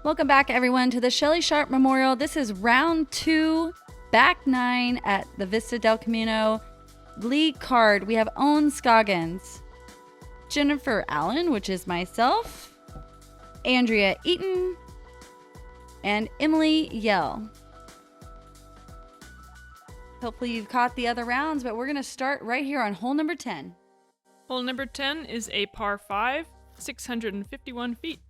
Welcome back, everyone, to the Shelly Sharpe Memorial. This is round 2, back 9 at the Vista del Camino. Lead card, we have Ohn Scoggins, Jennifer Allen, which is myself, Andrea Eaton, and Emily Yale. Hopefully you've caught the other rounds, but we're going to start right here on hole number 10. Hole number 10 is a par 5, 651 feet.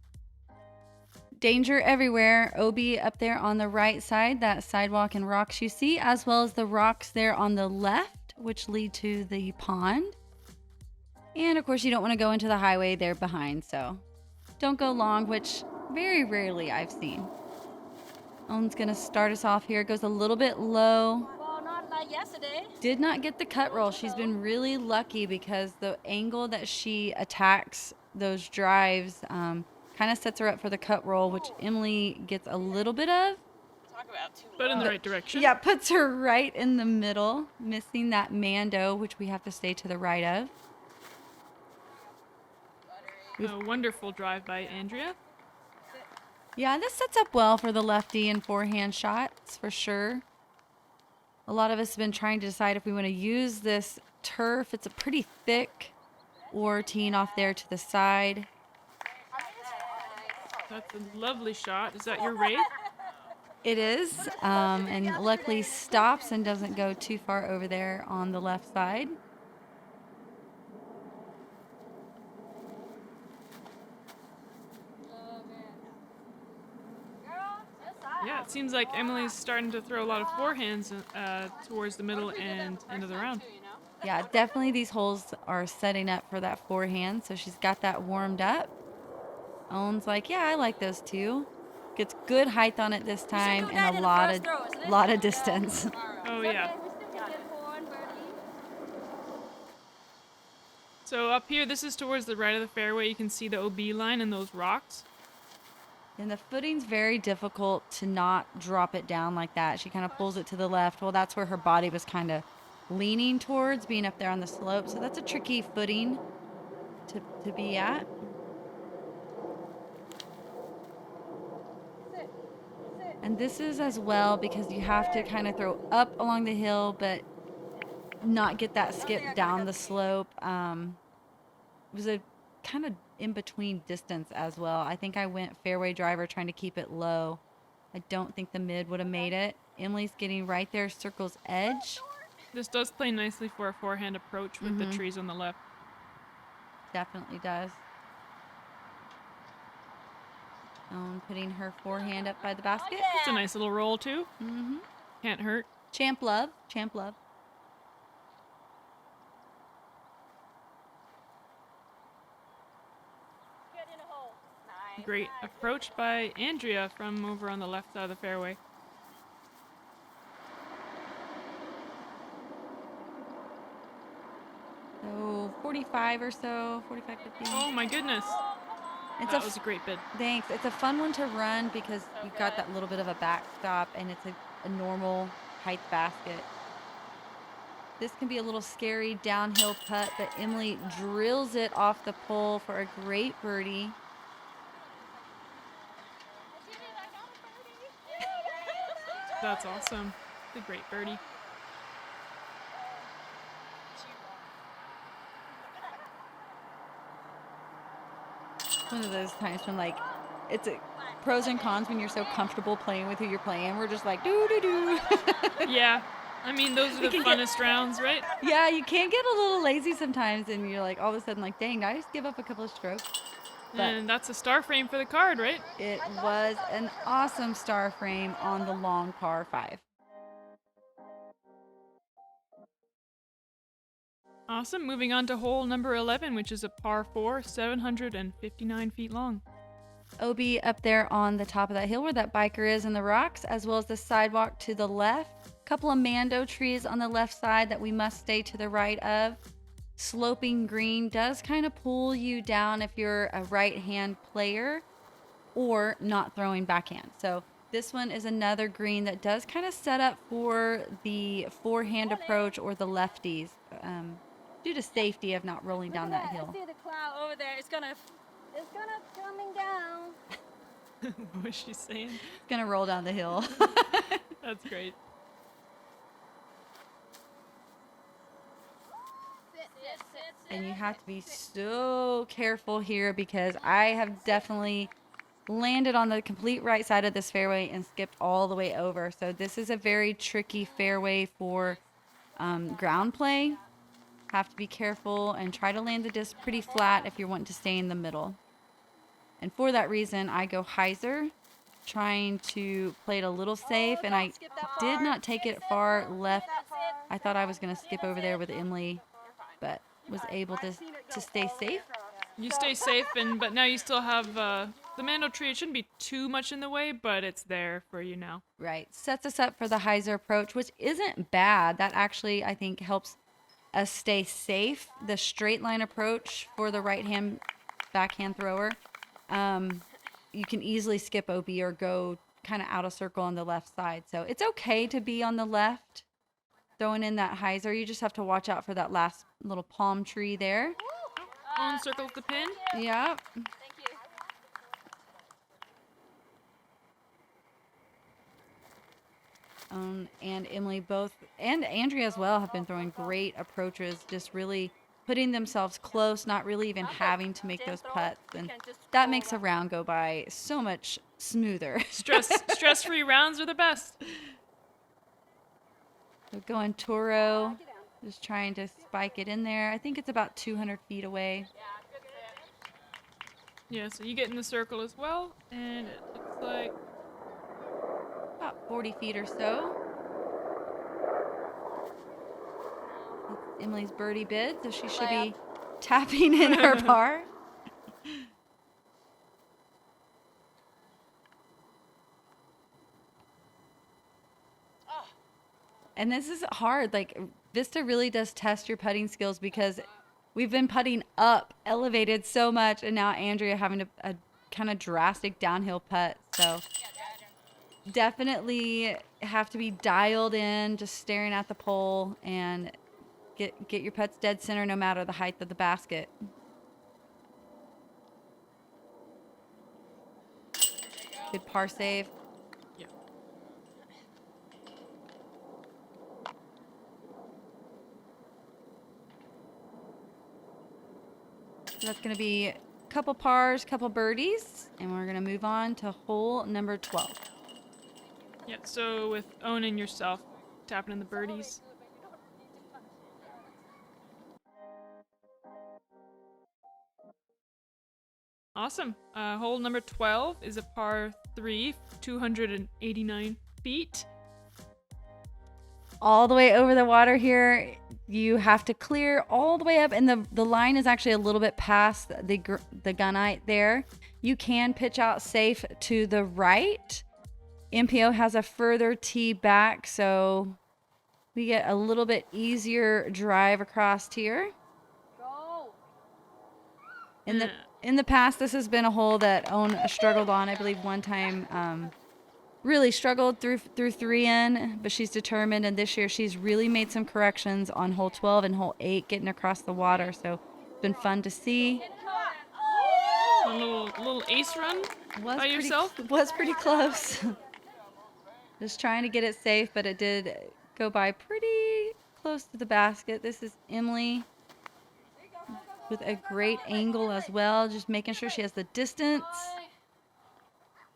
Danger everywhere. OB up there on the right side, that sidewalk and rocks you see, as well as the rocks there on the left, which lead to the pond. And of course, you don't want to go into the highway there behind, so don't go long, which very rarely I've seen. Owen's going to start us off here. Goes a little bit low. Well, not like yesterday. Did not get the cut roll. She's been really lucky because the angle that she attacks those drives kind of sets her up for the cut roll, which Emily gets a little bit of. Talk about too But in the right direction. Yeah, puts her right in the middle, missing that Mando, which we have to stay to the right of. A wonderful drive by Andrea. Yeah, this sets up well for the lefty and forehand shots, for sure. A lot of us have been trying to decide if we want to use this turf. It's a pretty thick, or teeing off there to the side. That's a lovely shot. Is that your rate? It is, and luckily stops and doesn't go too far over there on the left side. Yeah, it seems like Emily's starting to throw a lot of forehands towards the middle and end of the round. Yeah, definitely these holes are setting up for that forehand, so she's got that warmed up. Owen's like, yeah, I like those too. Gets good height on it this time and a lot of distance. Oh, yeah. So up here, this is towards the right of the fairway. You can see the OB line and those rocks. And the footing's very difficult to not drop it down like that. She kind of pulls it to the left. Well, that's where her body was kind of leaning towards, being up there on the slope. So that's a tricky footing to be at. And this is as well because you have to kind of throw up along the hill, but not get that skip down the slope. It was a kind of in-between distance as well. I think I went fairway driver trying to keep it low. I don't think the mid would have made it. Emily's getting right there, circle's edge. This does play nicely for a forehand approach with the trees on the left. Definitely does. Putting her forehand up by the basket. It's a nice little roll too. Can't hurt. Champ love. Champ love. Great approach by Andrea from over on the left side of the fairway. So 45 or so, 45, 50. Oh my goodness. That was a great bid. Thanks. It's a fun one to run because you've got that little bit of a backstop and it's a normal height basket. This can be a little scary downhill putt, but Emily drills it off the pole for a great birdie. That's awesome. It's a great birdie. One of those times when it's a pros and cons when you're so comfortable playing with who you're playing. We're just like doo. Yeah. I mean, those are the funnest rounds, right? Yeah, you can get a little lazy sometimes and you're like all of a sudden like, dang, did I just give up a couple of strokes? But And that's a star frame for the card, right? it was an awesome star frame on the long par 5. Awesome. Moving on to hole number 11, which is a par 4, 759 feet long. OB up there on the top of that hill where that biker is in the rocks, as well as the sidewalk to the left. Couple of Mando trees on the left side that we must stay to the right of. Sloping green does kind of pull you down if you're a right-hand player or not throwing backhand. So this one is another green that does kind of set up for the forehand approach or the lefties due to safety of not rolling down that hill. I see the cloud over there. It's gonna coming down. What was she saying? Gonna roll down the hill. That's great. And you have to be so careful here because I have definitely landed on the complete right side of this fairway and skipped all the way over. So this is a very tricky fairway for ground play. Have to be careful and try to land the disc pretty flat if you're wanting to stay in the middle. And for that reason, I go hyzer, trying to play it a little safe. And I did not take it far left. I thought I was going to skip over there with Emily, but was able to stay safe. You stay safe, but now you still have the mando tree. It shouldn't be too much in the way, but it's there for you now. Right. Sets us up for the hyzer approach, which isn't bad. That actually, I think, helps us stay safe. The straight line approach for the right-hand backhand thrower, you can easily skip OB or go kind of out of circle on the left side. So it's okay to be on the left, throwing in that hyzer. You just have to watch out for that last little palm tree there. Ohn circles the pin. Yeah. Thank you. And Emily both, and Andrea as well, have been throwing great approaches, just really putting themselves close, not really even having to make those putts. And that makes a round go by so much smoother. Stress-free rounds are the best. So going Toro, just trying to spike it in there. I think it's about 200 feet away. Yeah, so you get in the circle as well, and it looks like About 40 feet or so. It's Emily's birdie bid, so she should be tapping in her par. And this is hard. Like, Vista really does test your putting skills because we've been putting up, elevated so much, and now Andrea having a kind of drastic downhill putt. So definitely have to be dialed in, just staring at the pole, and get your putts dead center no matter the height of the basket. Good par save. yeah. So that's going to be a couple pars, couple birdies, and we're going to move on to hole number 12. Yeah, so with Ohn and yourself tapping in the birdies. Awesome. Hole number 12 is a par 3, 289 feet. All the way over the water here. You have to clear all the way up, and the line is actually a little bit past the gunite there. You can pitch out safe to the right. MPO has a further tee back, so we get a little bit easier drive across here. In the past, this has been a hole that Ohn struggled on. I believe one time really struggled through 3N, but she's determined, and this year she's really made some corrections on hole 12 and hole 8, getting across the water. So it's been fun to see. A little ace run by yourself. Was pretty close. Just trying to get it safe, but it did go by pretty close to the basket. This is Emily with a great angle as well, just making sure she has the distance.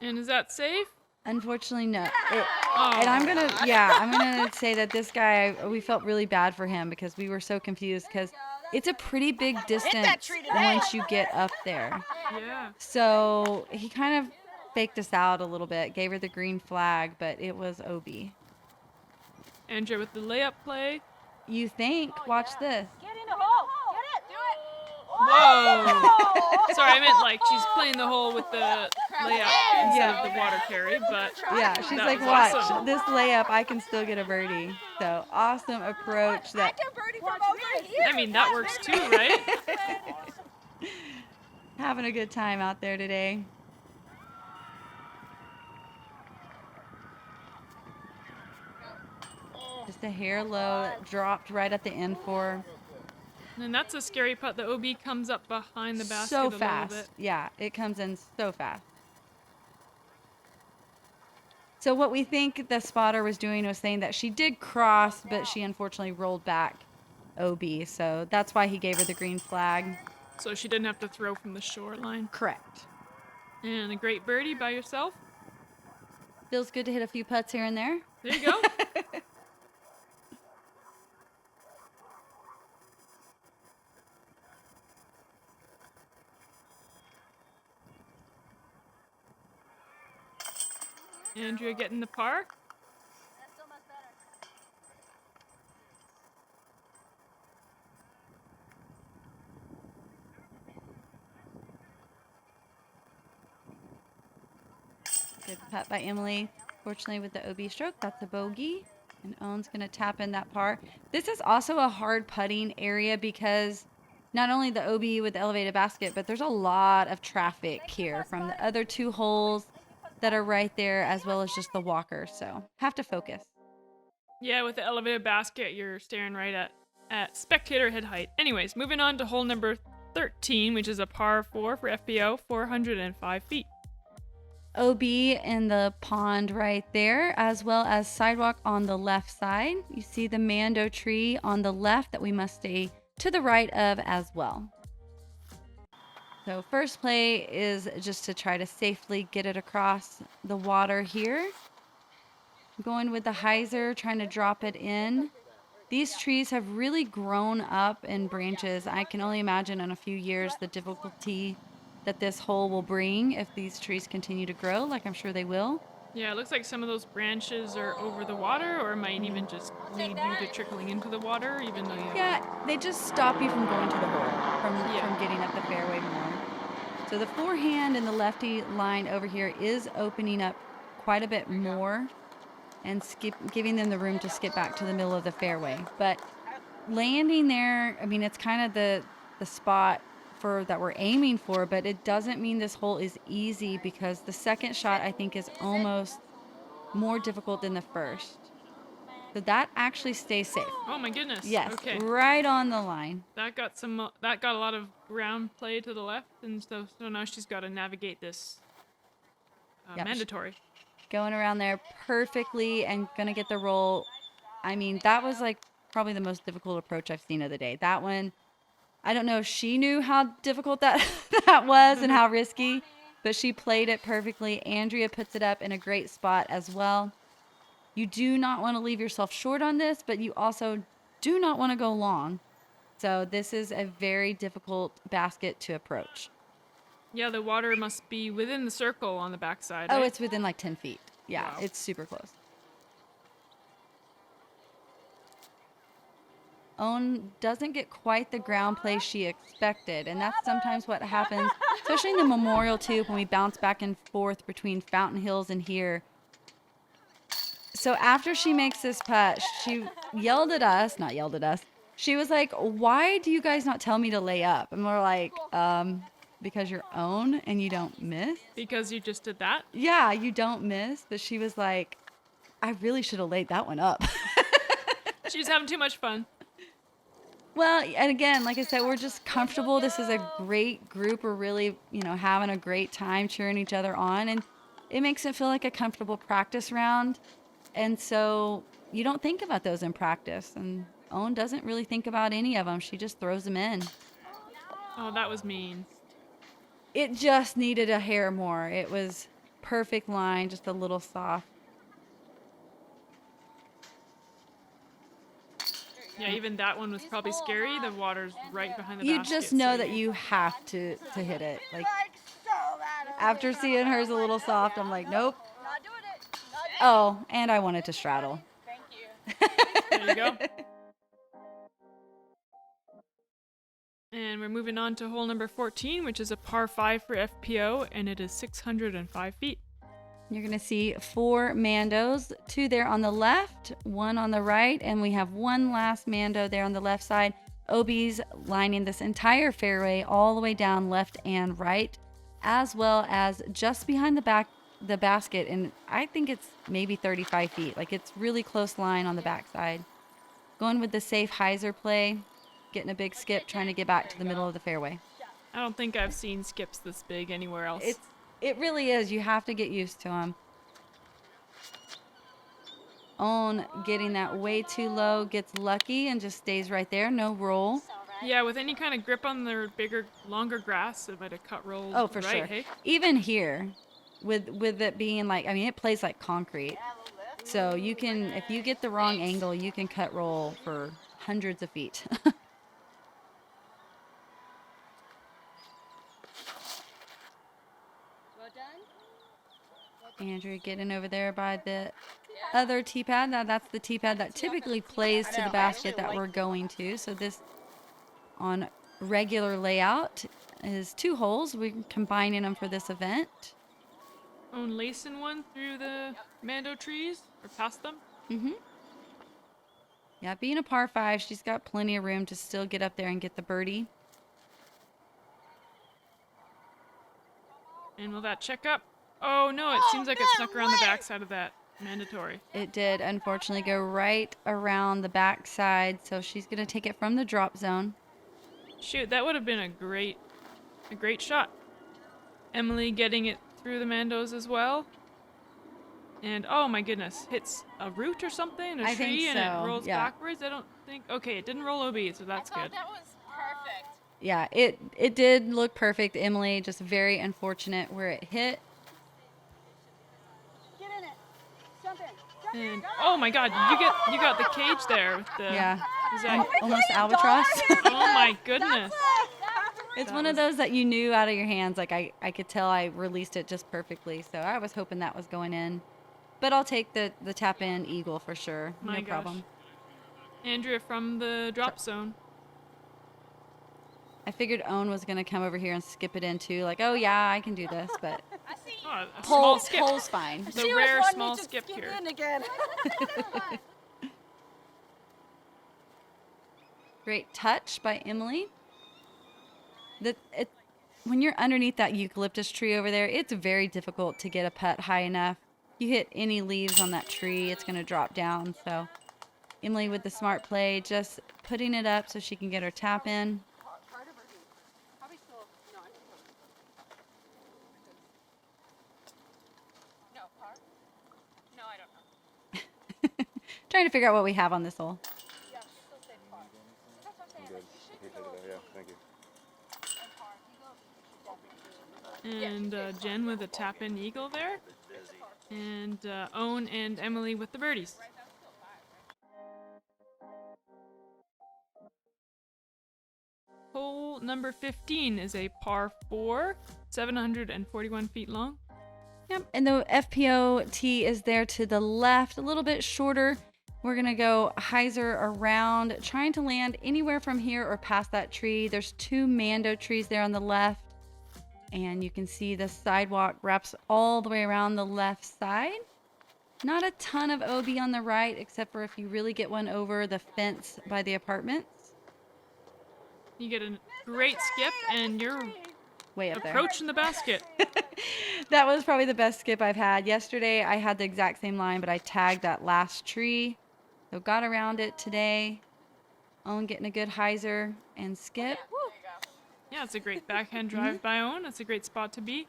And is that safe? Unfortunately, no. And I'm gonna say that this guy, we felt really bad for him because we were so confused because it's a pretty big distance once you get up there. Yeah. So he kind of faked us out a little bit, gave her the green flag, but it was OB. Andrea with the layup play. You think? Watch this. Get in the hole. Get it. Do it. Whoa! Sorry, I meant like she's playing the hole with the layup instead of the water carry, but Yeah, she's that like, was watch, awesome. this layup, I can still get a birdie. So awesome approach. That I mean, that works too, right? having a good time out there today. Just a hair low, dropped right at the end for And that's a scary putt. The OB comes up behind the basket so a fast. little bit. Yeah, it comes in so fast. So what we think the spotter was doing was saying that she did cross, but she unfortunately rolled back OB. So that's why he gave her the green flag. So she didn't have to throw from the shoreline. Correct. And a great birdie by yourself. Feels good to hit a few putts here and there. There you go. Andrea getting the par. That's so much better. Good putt by Emily. Fortunately, with the OB stroke, that's a bogey. And Owen's going to tap in that par. This is also a hard putting area because not only the OB with the elevated basket, but there's a lot of traffic here from the other two holes that are right there, as well as just the walker. So have to focus. Yeah, with the elevated basket, you're staring right at spectator head height. Anyways, moving on to hole number 13, which is a par 4 for FPO, 405 feet. OB in the pond right there, as well as sidewalk on the left side. You see the mando tree on the left that we must stay to the right of as well. So first play is just to try to safely get it across the water here. Going with the hyzer, trying to drop it in. These trees have really grown up in branches. I can only imagine in a few years the difficulty that this hole will bring if these trees continue to grow, like I'm sure they will. Yeah, it looks like some of those branches are over the water, or might even just lead you to trickling into the water, even though you... Yeah, they just stop you from going to the hole, from getting up the fairway more. So the forehand and the lefty line over here is opening up quite a bit more and giving them the room to skip back to the middle of the fairway. But landing there, I mean, it's kind of the spot that we're aiming for, but it doesn't mean this hole is easy because the second shot I think is almost more difficult than the first. So that actually stays safe. Oh my goodness. Yes, Okay. right on the line. That got a lot of ground play to the left, and so now she's got to navigate this Yep. mandatory. Going around there perfectly and gonna get the roll. I mean, that was like probably the most difficult approach I've seen of the day. That one, I don't know if she knew how difficult that was and how risky, but she played it perfectly. Andrea puts it up in a great spot as well. You do not want to leave yourself short on this, but you also do not want to go long. So this is a very difficult basket to approach. Yeah, the water must be within the circle on the backside. Oh, right? it's within like 10 feet. Yeah, Wow. It's super close. Ohn doesn't get quite the ground play she expected, and that's sometimes what happens, especially in the Memorial too, when we bounce back and forth between Fountain Hills and here. So after she makes this putt, she yelled at us, not yelled at us. She was like, "Why do you guys not tell me to lay up?" And we're like, because you're Ohn and you don't miss. Because you just did that? Yeah, you don't miss. But she was like, I really should have laid that one up. She's having too much fun. Well, and again, like I said, we're just comfortable. This is a great group. We're really, having a great time cheering each other on. And it makes it feel like a comfortable practice round. And so you don't think about those in practice. And Ohn doesn't really think about any of them. She just throws them in. Oh, that was mean. It just needed a hair more. It was perfect line, just a little soft. Yeah, even that one was probably scary. The water's right behind the You basket. just know so that you have to hit it. Like, after seeing hers a little soft, I'm like, nope. Not doing it. Not doing Oh, and I wanted to straddle. it. Thank you. There you go. And we're moving on to hole number 14, which is a par 5 for FPO, and it is 605 feet. You're going to see 4 mandos, 2 there on the left, 1 on the right, and we have one last mando there on the left side. OB's lining this entire fairway all the way down left and right, as well as just behind the basket, and I think it's maybe 35 feet. Like, it's really close line on the backside. Going with the safe hyzer play, getting a big skip, trying to get back to the middle of the fairway. I don't think I've seen skips this big anywhere else. It really is. You have to get used to them. Own getting that way too low, gets lucky and just stays right there, no roll. Yeah, with any kind of grip on their bigger, longer grass, it might have cut rolled Oh, for right, sure. hey? Even here, with it being like, I mean, it plays like concrete. So you can, if you get the wrong angle, you can cut roll for hundreds of feet. Well done. Andrea getting over there by the other tee pad. Now that's the tee pad that typically plays to the basket that we're going to. So this on regular layout is 2 holes. We're combining them for this event. Own lacing one through the mando trees or past them. Mm-hmm. Yeah, being a par 5, she's got plenty of room to still get up there and get the birdie. And will that check up? Oh no, it seems like it snuck around the backside of that mandatory. It did unfortunately go right around the backside, so she's gonna take it from the drop zone. Shoot, that would have been a great shot. Emily getting it through the mandos as well. And oh my goodness, hits a root or something, a I tree, think and so, it rolls yeah. backwards. I don't think. Okay, it didn't roll OB, so that's good. That was perfect. Yeah, it did look perfect, Emily. Just very unfortunate where it hit. Get in it. Jump in. Jump in. And oh my God, you got the cage there with the. Yeah, Is that, almost albatross. oh my goodness. It's That one of was- those that you knew out of your hands. Like I could tell I released it just perfectly. So I was hoping that was going in. But I'll take the tap in eagle for sure. My No gosh. problem. Andrea from the drop zone. I figured Own was gonna come over here and skip it in too. Like, oh yeah, I can do this, but I see. Oh, a small skip. pole's fine. The She was rare wanting me small to skip here. in again. Great touch by Emily. When you're underneath that eucalyptus tree over there, it's very difficult to get a putt high enough. You hit any leaves on that tree, it's going to drop down. So Emily with the smart play, just putting it up so she can get her tap in. Probably still, no, I think no, par? No, I don't know. Trying to figure out what we have on this hole. Yeah, she still say par. That's what I'm saying. Like, you should go Yeah, thank you. and par. You go, you should definitely do it. And Jen with a tap in eagle there. And Own and Emily with the birdies. Hole number 15 is a par 4, 741 feet long. Yep, and the FPO tee is there to the left, a little bit shorter. We're gonna go hyzer around, trying to land anywhere from here or past that tree. There's 2 mando trees there on the left, and you can see the sidewalk wraps all the way around the left side. Not a ton of OB on the right, except for if you really get one over the fence by the apartments. You get a great skip, and you're Way up there. approaching the basket. That was probably the best skip I've had. Yesterday, I had the exact same line, but I tagged that last tree. So got around it today. Own getting a good hyzer and skip. Yeah, it's a great backhand drive by Own. It's a great spot to be.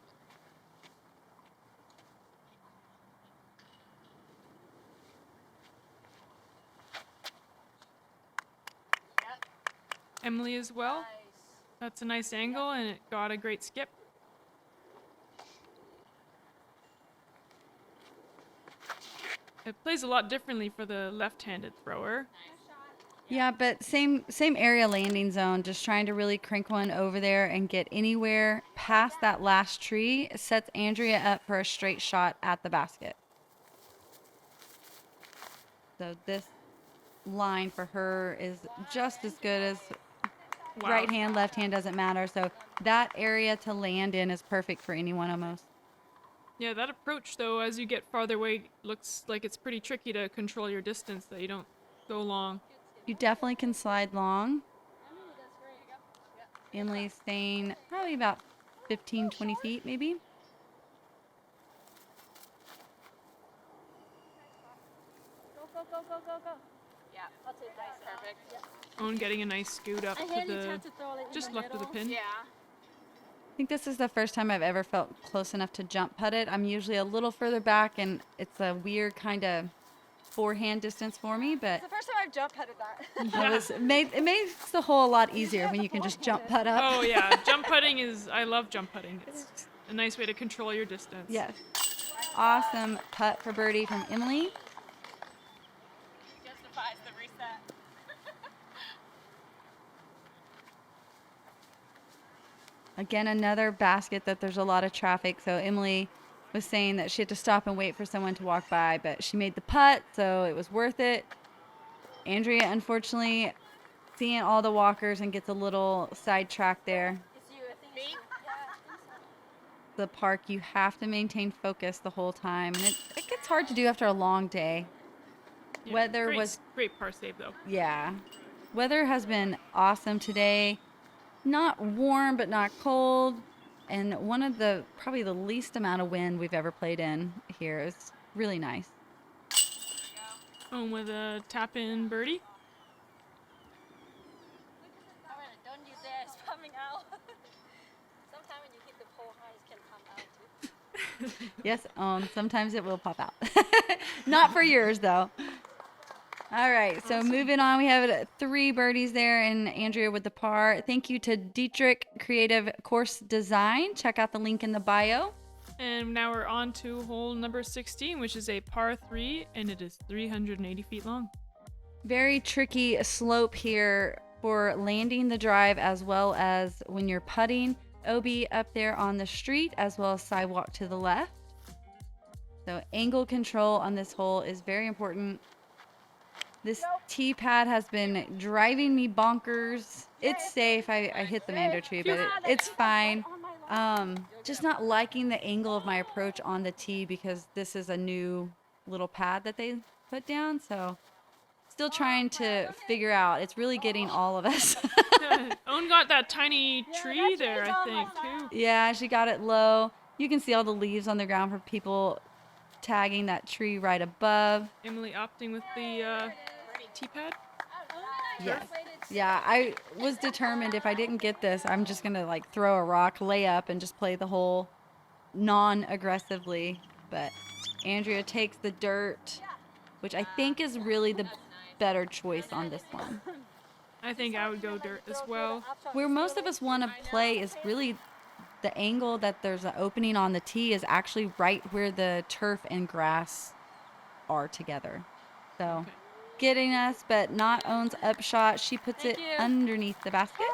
Emily as well. That's a nice angle, and it got a great skip. It plays a lot differently for the left-handed thrower. Yeah, but same area landing zone. Just trying to really crank one over there and get anywhere past that last tree sets Andrea up for a straight shot at the basket. So this line for her is just as good as Wow. right hand, left hand, doesn't matter. So that area to land in is perfect for anyone almost. Yeah, that approach, though, as you get farther away, looks like it's pretty tricky to control your distance, that you don't go long. You definitely can slide long. Emily's staying probably about 15, 20 feet maybe. Go. Yeah, I'll take that. Perfect. Own getting a nice scoot up I to handy the tend to throw it in just the left of the middle. pin. Yeah. I think this is the first time I've ever felt close enough to jump putt it. I'm usually a little further back, and it's a weird kind of forehand distance for me, but It's the first time I've jump putted that. it makes the hole a lot easier when you can just jump putt up. Oh yeah, jump putting is, I love jump putting. It's a nice way to control your distance. Yes. Awesome putt for birdie from Emily. Justifies the reset. Again, another basket that there's a lot of traffic. So Emily was saying that she had to stop and wait for someone to walk by, but she made the putt, so it was worth it. Andrea, unfortunately, seeing all the walkers and gets a little sidetracked there. It's you, I think. Me? Yeah, I think so. The park, you have to maintain focus the whole time, and it gets hard to do after a long day. Yeah, Weather was, great par save though. yeah. Weather has been awesome today. Not warm, but not cold. And one of the, probably the least amount of wind we've ever played in here. It's really nice. Ohn with a tap in birdie. Alright, don't you dare, it's coming out. Sometimes when you hit the pole high, it can come out too. Yes, sometimes it will pop out. Not for yours, though. All right, so moving on, we have 3 birdies there, and Andrea with the par. Thank you to Dietrich Creative Course Design. Check out the link in the bio. And now we're on to hole number 16, which is a par 3, and it is 380 feet long. Very tricky slope here for landing the drive as well as when you're putting. OB up there on the street as well as sidewalk to the left. So angle control on this hole is very important. This tee pad has been driving me bonkers. It's safe. I hit the mando tree, but it's fine. Just not liking the angle of my approach on the tee because this is a new little pad that they put down. So still trying to figure out. It's really getting all of us. Ohn got that tiny tree there, I think, too. Yeah, she got it low. You can see all the leaves on the ground for people tagging that tree right above. Emily opting with the tee pad. Yes. Yeah, I was determined if I didn't get this, I'm just going to like throw a rock, lay up, and just play the hole non-aggressively. But Andrea takes the dirt, which I think is really the better choice on this one. I think I would go dirt as well. Where most of us want to play is really the angle that there's an opening on the tee is actually right where the turf and grass are together. So getting us, but not Ohn's upshot. She puts it underneath the basket.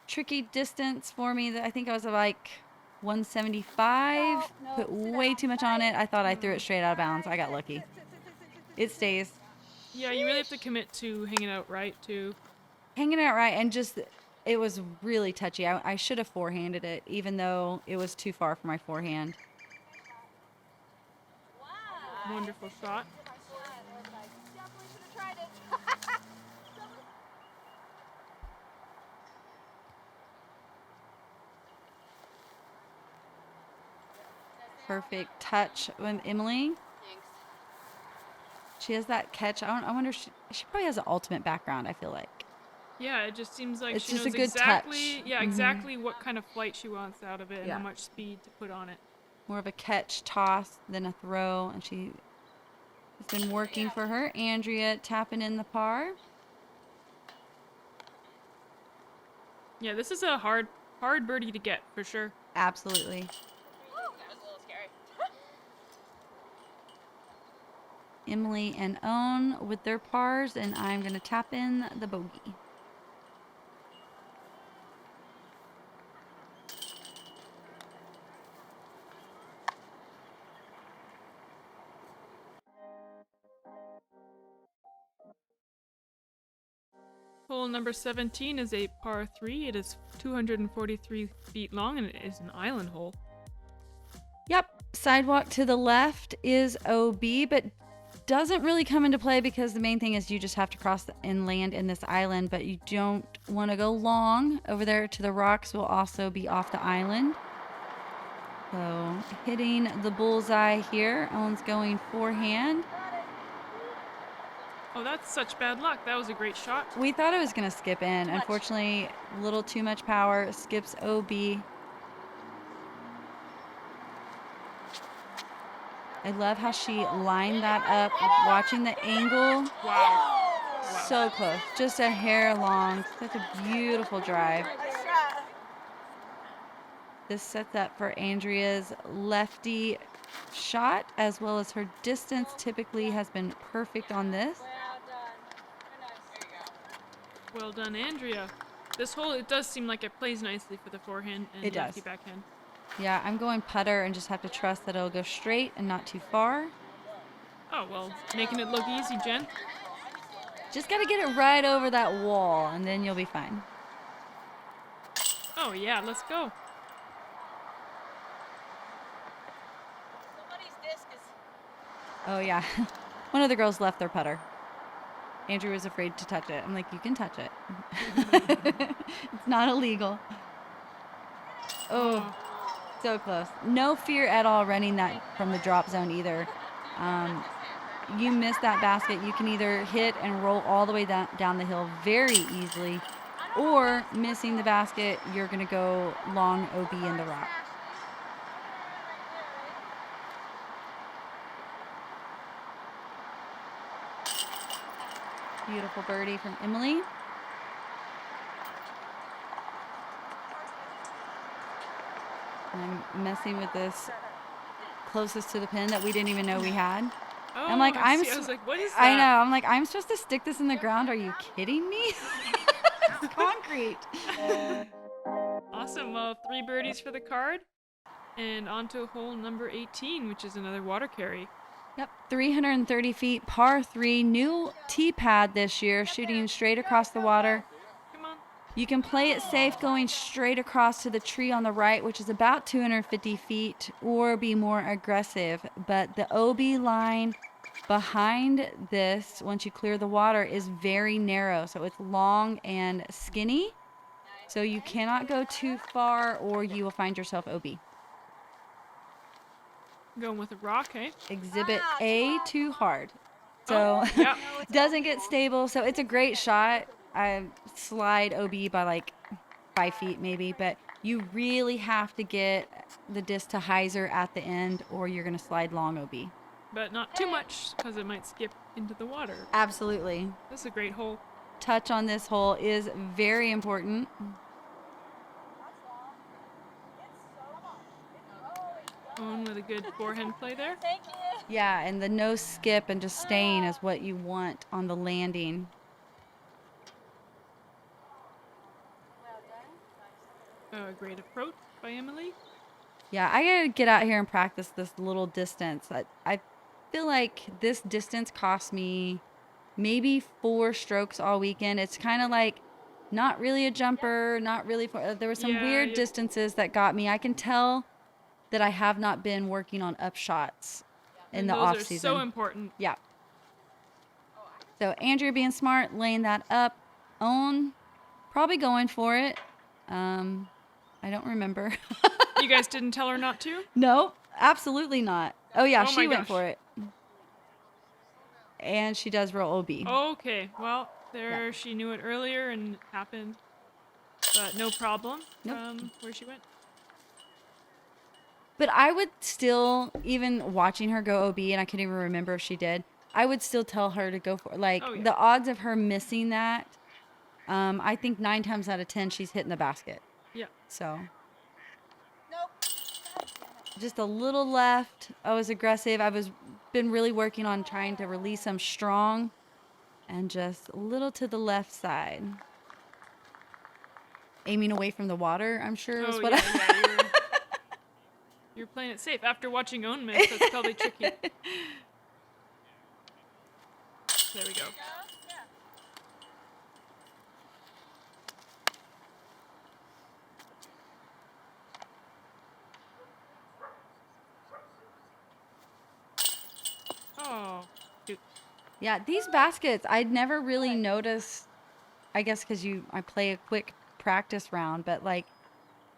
Tricky distance for me. I think I was like 175. Put way too much on it. I thought I threw it straight out of bounds. I got lucky. It stays. Yeah, you really have to commit to hanging out right, too. Hanging out right, and just, it was really touchy. I should have forehanded it, even though it was too far for my forehand. Wonderful shot. Definitely should have tried it. Perfect touch with Emily. Thanks. She has that catch. I wonder if she probably has an ultimate background, I feel like. Yeah, it just seems like It's she just knows a good exactly, touch. yeah, exactly what kind of flight she wants out of it and Yeah. how much speed to put on it. More of a catch toss than a throw, and she has been working for her. Andrea tapping in the par. Yeah, this is a hard birdie to get for sure. Absolutely. That was a little scary. Emily and Ohn with their pars, and I'm going to tap in the bogey. Hole number 17 is a par 3. It is 243 feet long and it is an island hole. Yep, sidewalk to the left is OB, but doesn't really come into play because the main thing is you just have to cross and land in this island, but you don't want to go long. Over there to the rocks will also be off the island. So hitting the bullseye here. Owen's going forehand. Oh, that's such bad luck. That was a great shot. We thought it was going to skip in. Unfortunately, a little too much power. Skips OB. I love how she lined that up, watching the angle. Wow. So close, just a hair long. Such a beautiful drive. This sets up for Andrea's lefty shot, as well as her distance typically has been perfect on this. Well done. Very nice. Well done, Andrea. This hole, it does seem like it plays nicely for the forehand and It lefty does. backhand. Yeah, I'm going putter and just have to trust that it'll go straight and not too far. Oh, well, making it look easy, Jen. Just got to get it right over that wall, and then you'll be fine. Oh, yeah, let's go. Somebody's disc is. Oh, yeah. One of the girls left their putter. Andrew was afraid to touch it. I'm like, you can touch it. It's not illegal. Oh, so close. No fear at all running that from the drop zone either. You miss that basket, you can either hit and roll all the way down the hill very easily, or missing the basket, you're going to go long OB in the rock. Beautiful birdie from Emily. I'm messing with this closest to the pin that we didn't even know we had. Oh, I'm like, I was like, what is that? I know. I'm like, I'm supposed to stick this in the ground. Are you kidding me? It's concrete. Awesome. Well, 3 birdies for the card. And on to hole number 18, which is another water carry. Yep, 330 feet, par 3, new tee pad this year, shooting straight across the water. Come on. You can play it safe going straight across to the tree on the right, which is about 250 feet, or be more aggressive. But the OB line behind this, once you clear the water, is very narrow. So it's long and skinny. So you cannot go too far or you will find yourself OB. Going with a rock, eh? Exhibit A, too hard. So Yeah. doesn't get stable. So it's a great shot. I slide OB by like 5 feet maybe, but you really have to get the disc to hyzer at the end or you're going to slide long OB. But not too much, because it might skip into the water. Absolutely. This is a great hole. Touch on this hole is very important. Ohn with a good forehand play there. Thank you. Yeah, and the no skip and just staying is what you want on the landing. Well done. Great approach by Emily. Yeah, I gotta get out here and practice this little distance. I feel like this distance cost me maybe 4 strokes all weekend. It's kind of like not really a jumper, not really. There were some Yeah, weird distances that got me. I can tell that I have not been working on up shots in And the those off are season. so important. Yeah. So Andrea being smart, laying that up. Ohn probably going for it. I don't remember. You guys didn't tell her not to? No, absolutely not. Oh yeah, Oh she my went gosh. for it. And she does roll OB. Okay, well, there she knew it earlier and it happened. But no problem Nope. from where she went. But I would still, even watching her go OB, and I couldn't even remember if she did, I would still tell her to go for it. Like, Oh, yeah. the odds of her missing that, I think 9 times out of 10, she's hitting the basket. Yeah. So, Nope. just a little left. I was aggressive. Been really working on trying to release them strong. And just a little to the left side. Aiming away from the water, I'm sure is Oh, what yeah, you're playing it safe. After watching Ohn miss, that's probably tricky. There we go. Oh, shoot. Yeah, these baskets, I'd never really noticed, I guess because I play a quick practice round, but like,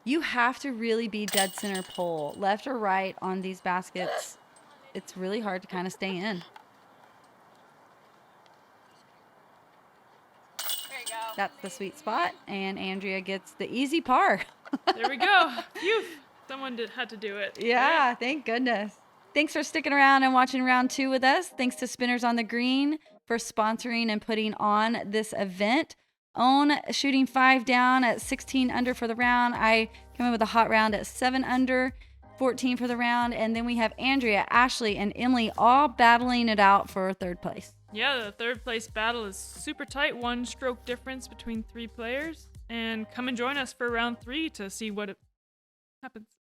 you have to really be dead center pole, left or right on these baskets. It's really hard to kind of stay in. There you go. That's the sweet spot, and Andrea gets the easy par. There we go. Phew. Someone had to do it. Yeah, thank goodness. Thanks for sticking around and watching round 2 with us. Thanks to Spinners on the Green for sponsoring and putting on this event. Ohn shooting 5 down at 16 under for the round. I came in with a hot round at 7 under, 14 for the round. And then we have Andrea, Ashley, and Emily all battling it out for 3rd place. Yeah, the 3rd place battle is super tight, 1 stroke difference between 3 players. And come and join us for round 3 to see what happens.